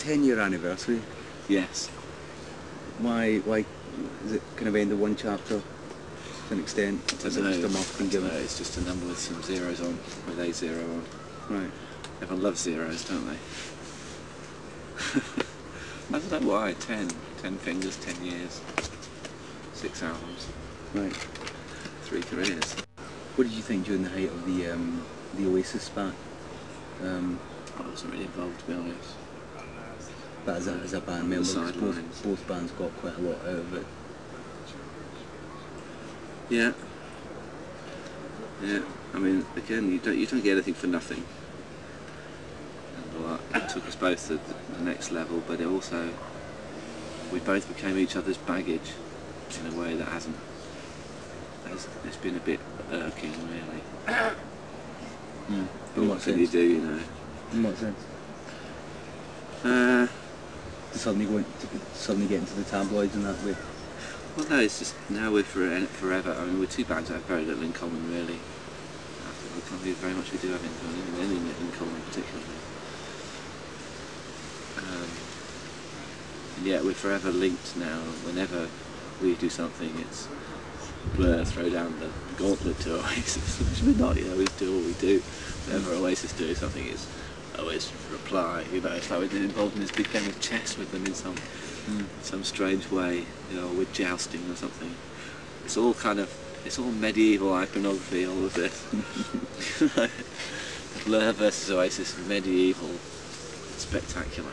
10-year anniversary. Yes. Why is it kind of end of one chapter to an extent? Is it just a marketing gimmick? It's just a number with some zeros on, with a zero on. Right. Everyone loves zeros, don't they? I don't know why. 10 fingers, 10 years, 6 albums, Right. 3 careers. What did you think during the height of the Oasis spat? I wasn't really involved, to be honest. But as a band member, both bands got quite a lot out of it. Yeah. Yeah. I mean, again, you don't get anything for nothing. And well, it took us both to the next level, but it also, we both became each other's baggage in a way that it's been a bit irking, really. But what can you do, you know? In what sense? To suddenly get into the tabloids in that way. Well, no, it's just now we're forever. I mean, we're two bands that have very little in common, really. We can't believe very much we do have in common, anything in common particularly. And yet we're forever linked now. Whenever we do something, it's Blur throw down the gauntlet to Oasis, which we're not. You know, we do what we do. Whenever Oasis do something, it's always reply. You know, it's like we're involved in this big game of chess with them in some strange way. You know, we're jousting or something. It's all medieval iconography, all of this. Blur versus Oasis, medieval, spectacular.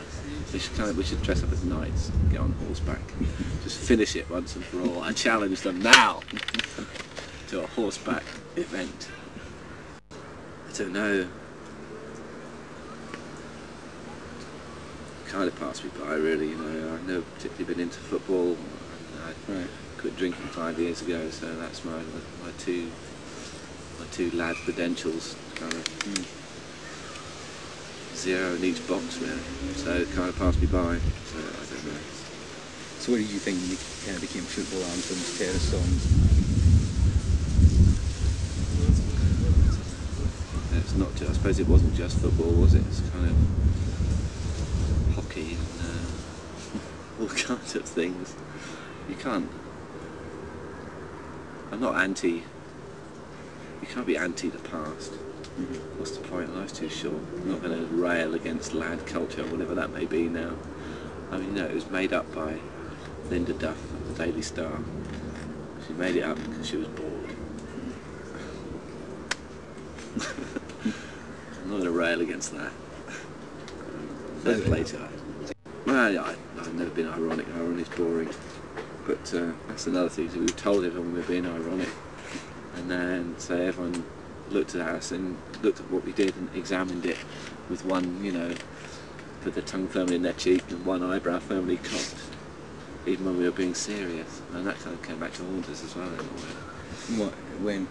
We should dress up as knights, get on horseback, just finish it once and for all. I challenge them now to a horseback event. I don't know. Kind of passed me by, really. You know, I've never particularly been into football. I quit drinking 5 years ago, so that's my two lad credentials, kind of zero in each box, really. So it kind of passed me by. So I don't know. So what did you think became football anthems, terrace songs? It's not just, I suppose it wasn't just football, was it? It's kind of hockey and all kinds of things. You can't. I'm not anti. You can't be anti the past. What's the point? Life's too short. I'm not going to rail against lad culture, whatever that may be now. I mean, you know, it was made up by Linda Duff of the Daily Star. She made it up because she was bored. I'm not going to rail against that. Let's play to it. Well, yeah, I've never been ironic. Ironic's boring. But that's another thing. So we told everyone we were being ironic. And then so everyone looked at us and looked at what we did and examined it with one, you know, put the tongue firmly in their cheek and one eyebrow firmly cocked, even when we were being serious. And that kind of came back to haunt us as well in a way. What? When?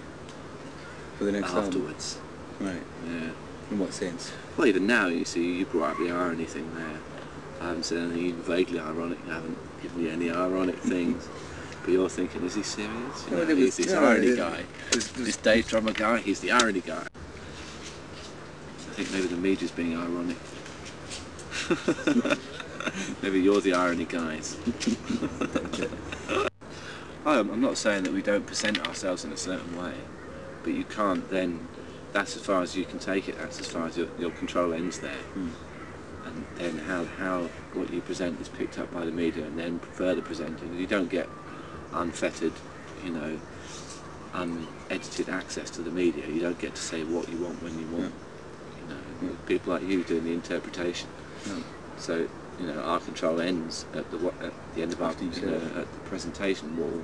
For the next Afterwards. Album? Right. Yeah. In what sense? Well, even now, you see, you brought up the irony thing there. I haven't said anything even vaguely ironic. I haven't given you any ironic things. But you're thinking, is he serious? You know, he's this irony guy. This Dave Drummer guy, he's the irony guy. I think maybe the media's being ironic. Maybe you're the irony guys. I'm not saying that we don't present ourselves in a certain way, but you can't then, that's as far as you can take it, that's as far as your control ends there. And then how what you present is picked up by the media and then further presented. You don't get unfettered, you know, unedited access to the media. You don't get to say what you want when you want. You know, people like you doing the interpretation. So, you know, our control ends at the end of our, you know, at the presentation wall.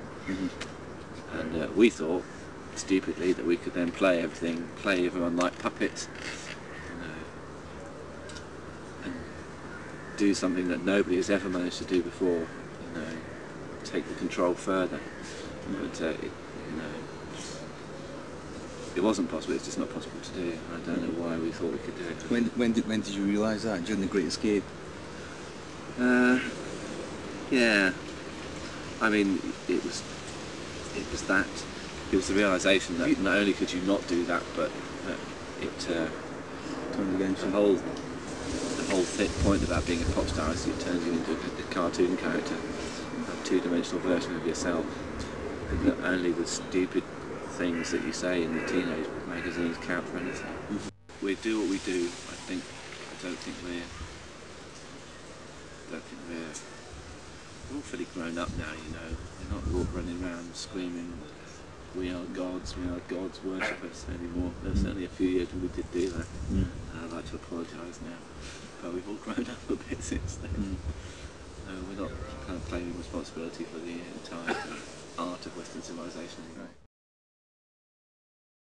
And we thought, stupidly, that we could then play everyone like puppets, you know, and do something that nobody has ever managed to do before. You know, take the control further. But you know, it wasn't possible. It's just not possible to do. I don't know why we thought we could do it. When did you realise that? During the Great Escape? Yeah. I mean, it was the realisation that not only could you not do that, but it turned against the whole whole point about being a pop star is it turns you into a cartoon character, a two-dimensional version of yourself. And that only the stupid things that you say in the teenage magazines count for anything. We do what we do. I don't think we're all fairly grown up now. You know, we're not running around screaming, "We are gods, worship us" anymore. There's certainly a few years when we did do that. And I'd like to apologise now, but we've all grown up a bit since then. We're not kind of claiming responsibility for the entire art of Western civilization. Right.